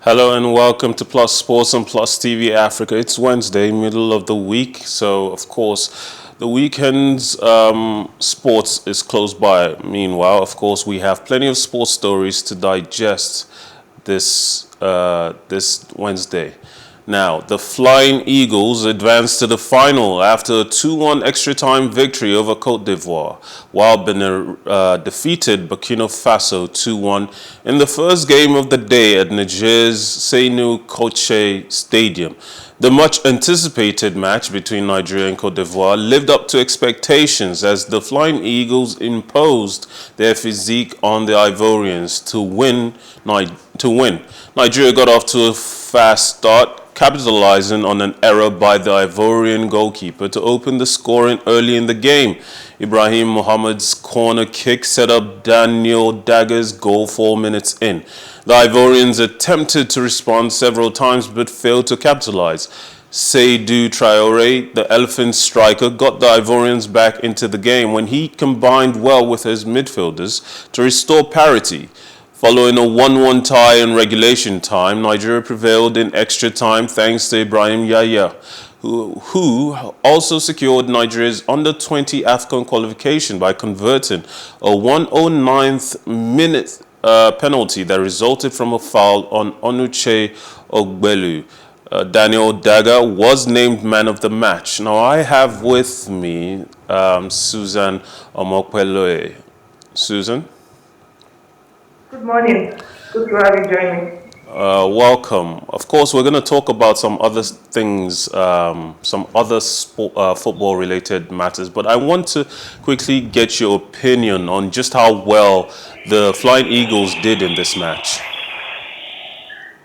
Hello and welcome to Plus Sports and Plus TV Africa. It's Wednesday, middle of the week, so of course the weekend's sports is close by. Meanwhile, of course, we have plenty of sports stories to digest this Wednesday. Now, the Flying Eagles advanced to the final after a 2-1 extra-time victory over Côte d'Ivoire, while Benin defeated Burkina Faso 2-1 in the first game of the day at Niger's Seynou Koche Stadium. The much-anticipated match between Nigeria and Côte d'Ivoire lived up to expectations as the Flying Eagles imposed their physique on the Ivorians to win. Nigeria got off to a fast start, capitalizing on an error by the Ivorian goalkeeper to open the scoring early in the game. Ibrahim Mohamed's corner kick set up Daniel Dagger's goal 4 minutes in. The Ivorians attempted to respond several times but failed to capitalize. Seydou Traoré, the Elephant striker, got the Ivorians back into the game when he combined well with his midfielders to restore parity. Following a 1-1 tie in regulation time, Nigeria prevailed in extra time thanks to Ibrahim Yaya, who also secured Nigeria's under-20 AFCON qualification by converting a 109th minute penalty that resulted from a foul on Onuche Ogbelu. Daniel Dagger was named man of the match. Now I have with me Susan Omopeloye. Susan? Good morning. Good to have you join me. Welcome. Of course, we're going to talk about some other things, some other football-related matters, but I want to quickly get your opinion on just how well the Flying Eagles did in this match.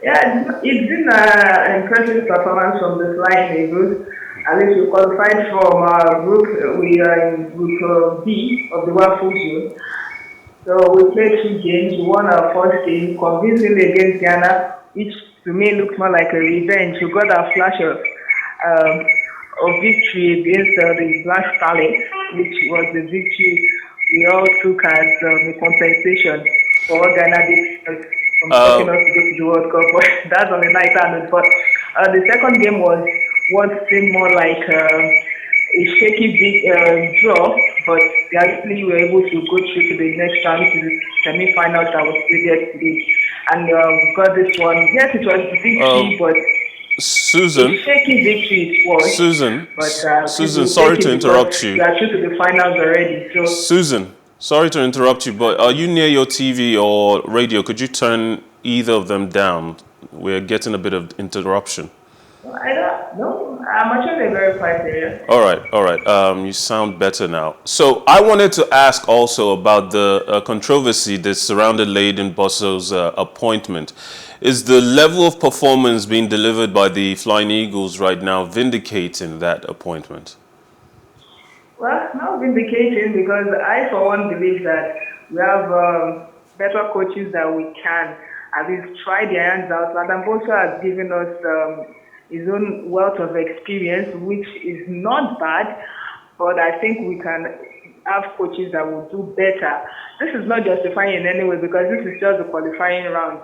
Yeah, it's been an impressive performance from the Flying Eagles. At least we qualified from our group. We are in Group B of the WAFU zone. So we played 2 games. We won our first game convincingly against Ghana, which to me looked more like a revenge. We got our flash of victory against the Black Stars, which was the victory we all took as a compensation for what Ghana did from taking us to go to the World Cup. But that's on the night end. But the second game was what seemed more like a shaky big draw, but we actually were able to go through to the next round, to the semi-finals that was played yesterday. And got this one. Yes, it was a victory, but Susan, a shaky victory it was. Susan, sorry to interrupt you. We are through to the finals already. So Susan, sorry to interrupt you, but are you near your TV or radio? Could you turn either of them down? We're getting a bit of interruption. I don't know. I'm actually in a very quiet area. All right. You sound better now. So I wanted to ask also about the controversy that surrounded Laden Bosso's appointment. Is the level of performance being delivered by the Flying Eagles right now vindicating that appointment? Well, not vindicating, because I, for one, believe that we have better coaches that we can at least try their hands out. Laden Bosso has given us his own wealth of experience, which is not bad, but I think we can have coaches that will do better. This is not justifying in any way, because this is just the qualifying round.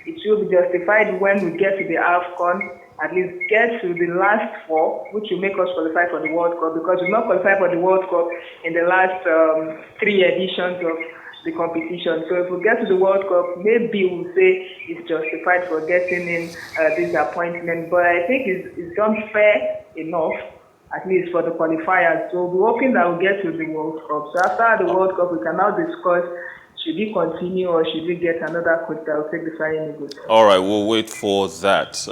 It will be justified when we get to the AFCON, at least get to the last 4, which will make us qualify for the World Cup, because we've not qualified for the World Cup in the last 3 editions of the competition. So if we get to the World Cup, maybe we'll say it's justified for getting in this appointment. But I think it's done fair enough, at least for the qualifiers. So we're hoping that we'll get to the World Cup. So after the World Cup, we can now discuss, should we continue or should we get another coach that will take the Flying Eagles? All right, we'll wait for that.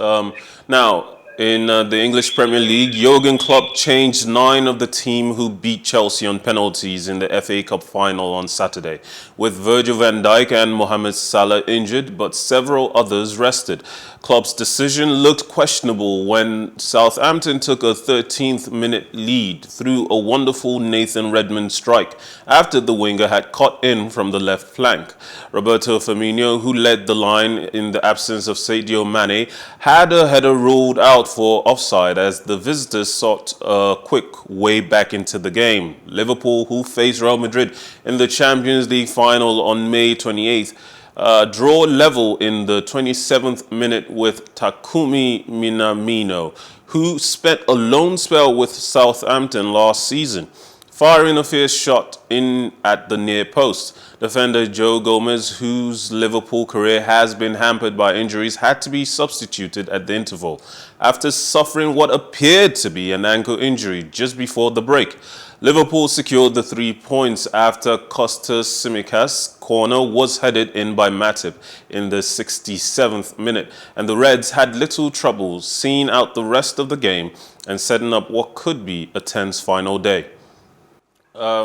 Now, in the English Premier League, Jurgen Klopp changed 9 of the team who beat Chelsea on penalties in the FA Cup final on Saturday, with Virgil van Dijk and Mohamed Salah injured, but several others rested. Klopp's decision looked questionable when Southampton took a 13th-minute lead through a wonderful Nathan Redmond strike after the winger had caught in from the left flank. Roberto Firmino, who led the line in the absence of Sadio Mane, had a header ruled out for offside as the visitors sought a quick way back into the game. Liverpool, who faced Real Madrid in the Champions League final on May 28th, Draw level in the 27th minute with Takumi Minamino, who spent a loan spell with Southampton last season, firing a fierce shot in at the near post. Defender Joe Gomez, whose Liverpool career has been hampered by injuries, had to be substituted at the interval after suffering what appeared to be an ankle injury just before the break. Liverpool secured the 3 points after Costas Tsimikas' corner was headed in by Matip in the 67th minute, and the Reds had little trouble seeing out the rest of the game and setting up what could be a tense final day.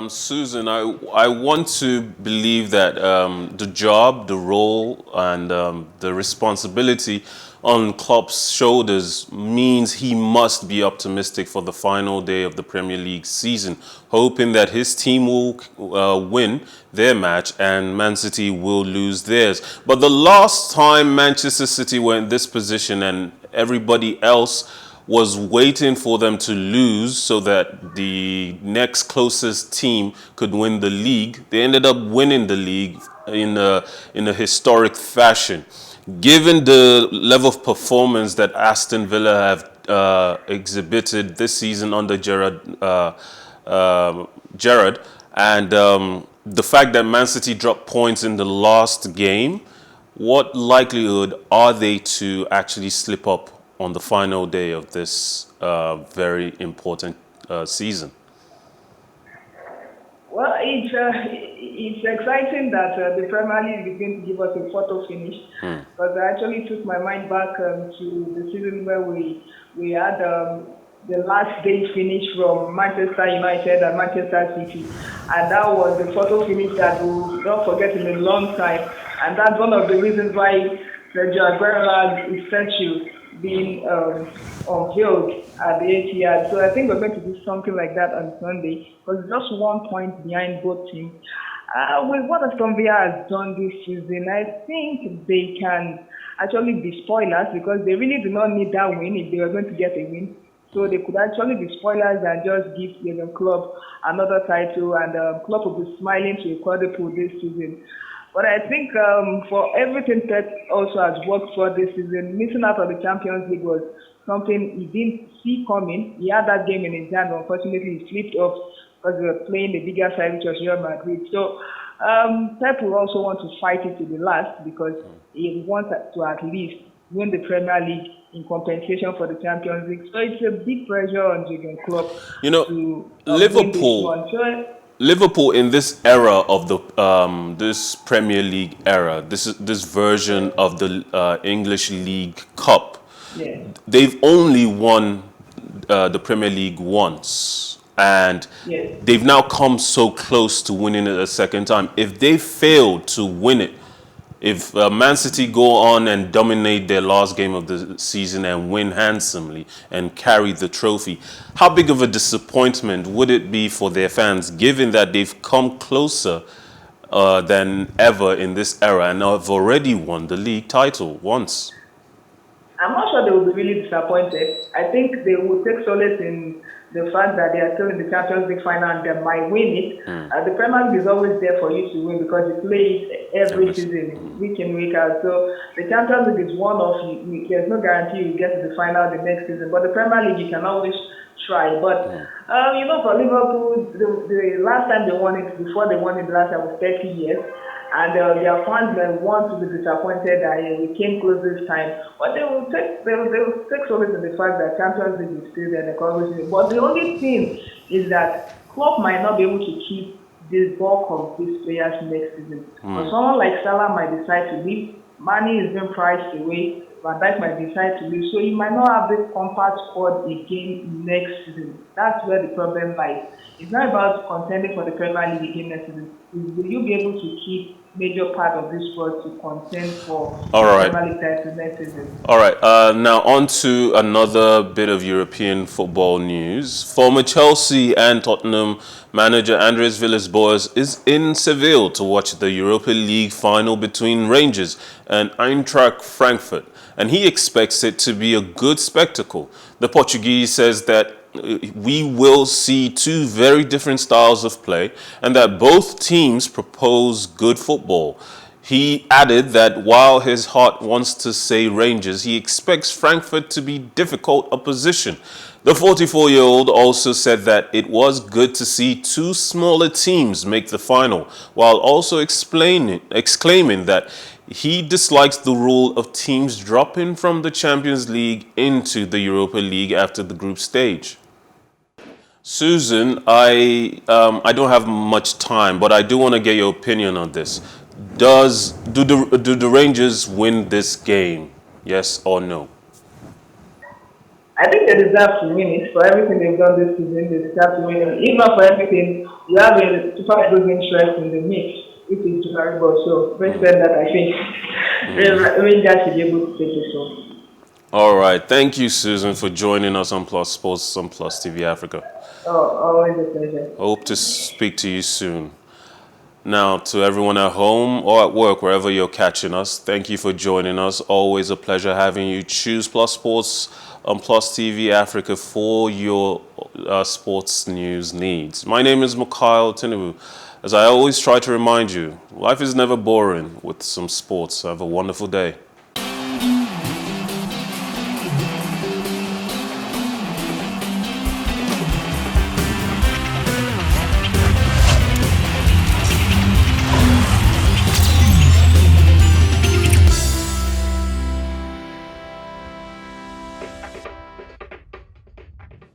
Susan, I want to believe that the job, the role, and the responsibility on Klopp's shoulders means he must be optimistic for the final day of the Premier League season, hoping that his team will win their match and Man City will lose theirs. But the last time Manchester City were in this position and everybody else was waiting for them to lose so that the next closest team could win the league, they ended up winning the league in a historic fashion. Given the level of performance that Aston Villa have exhibited this season under Gerrard, and the fact that Man City dropped points in the last game, what likelihood are they to actually slip up on the final day of this very important season? Well, it's exciting that the Premier League is going to give us a photo finish, because I actually took my mind back to the season where we had the last day finish from Manchester United and Manchester City, and that was the photo finish that we'll not forget in a long time, and that's one of the reasons why Sergio Aguero's statue being unveiled at the Etihad. So I think we're going to do something like that on Sunday, because just 1 point behind both teams. With what Aston Villa has done this season, I think they can actually be spoilers, because they really do not need that win if they were going to get a win. So they could actually be spoilers and just give Klopp another title, and Klopp will be smiling to a quadruple this season. But I think for everything that also has worked for this season, missing out on the Champions League was something he didn't see coming. He had that game in his hand, unfortunately he slipped off because they were playing the bigger side, which was Real Madrid. So Pep will also want to fight it to the last, because he wants to at least win the Premier League in compensation for the Champions League. So it's a big pressure on Jurgen Klopp to Liverpool. win this one. So, Liverpool in this era of the this Premier League era, this version of the English League Cup, they've only won the Premier League once, and they've now come so close to winning it a second time. If they fail to win it, if Man City go on and dominate their last game of the season and win handsomely and carry the trophy, how big of a disappointment would it be for their fans, given that they've come closer than ever in this era and have already won the league title once? I'm not sure they will be really disappointed. I think they will take solace in the fact that they are still in the Champions League final and they might win it. The Premier League is always there for you to win, because you play it every season, week in, week out. So the Champions League is one of you. There's no guarantee you get to the final the next season. But the Premier League, you can always try. But, for Liverpool, the last time they won it, before they won it last time, was 30 years. And their fans may want to be disappointed that we came close this time. But they will take solace in the fact that Champions League is still there. But the only thing is that Klopp might not be able to keep the bulk of these players next season. But someone like Salah might decide to leave. Mane is being priced away. Van Dijk might decide to leave. So he might not have this compact squad again next season. That's where the problem lies. It's not about contending for the Premier League again next season. Will you be able to keep major part of this squad to contend for the Premier League title next season? All right. Now on to another bit of European football news. Former Chelsea and Tottenham manager Andres Villas-Boas is in Seville to watch the Europa League final between Rangers and Eintracht Frankfurt, and he expects it to be a good spectacle. The Portuguese says that we will see two very different styles of play and that both teams propose good football. He added that while his heart wants to say Rangers, he expects Frankfurt to be difficult opposition. The 44-year-old also said that it was good to see two smaller teams make the final, while also exclaiming that he dislikes the rule of teams dropping from the Champions League into the Europa League after the group stage. Susan, I don't have much time, but I do want to get your opinion on this. Do the Rangers win this game? Yes or no? I think they deserve to win it for everything they've done this season. They deserve to win it. If not for everything, you have a super good interest in the mix, which is terrible. So, based on that, I think the Rangers should be able to take this one. All right. Thank you, Susan, for joining us on Plus Sports on Plus TV Africa. Oh, always a pleasure. Hope to speak to you soon. Now, to everyone at home or at work, wherever you're catching us, thank you for joining us. Always a pleasure having you. Choose Plus Sports on Plus TV Africa for your sports news needs. My name is Mikhail Tinubu. As I always try to remind you, life is never boring with some sports. Have a wonderful day.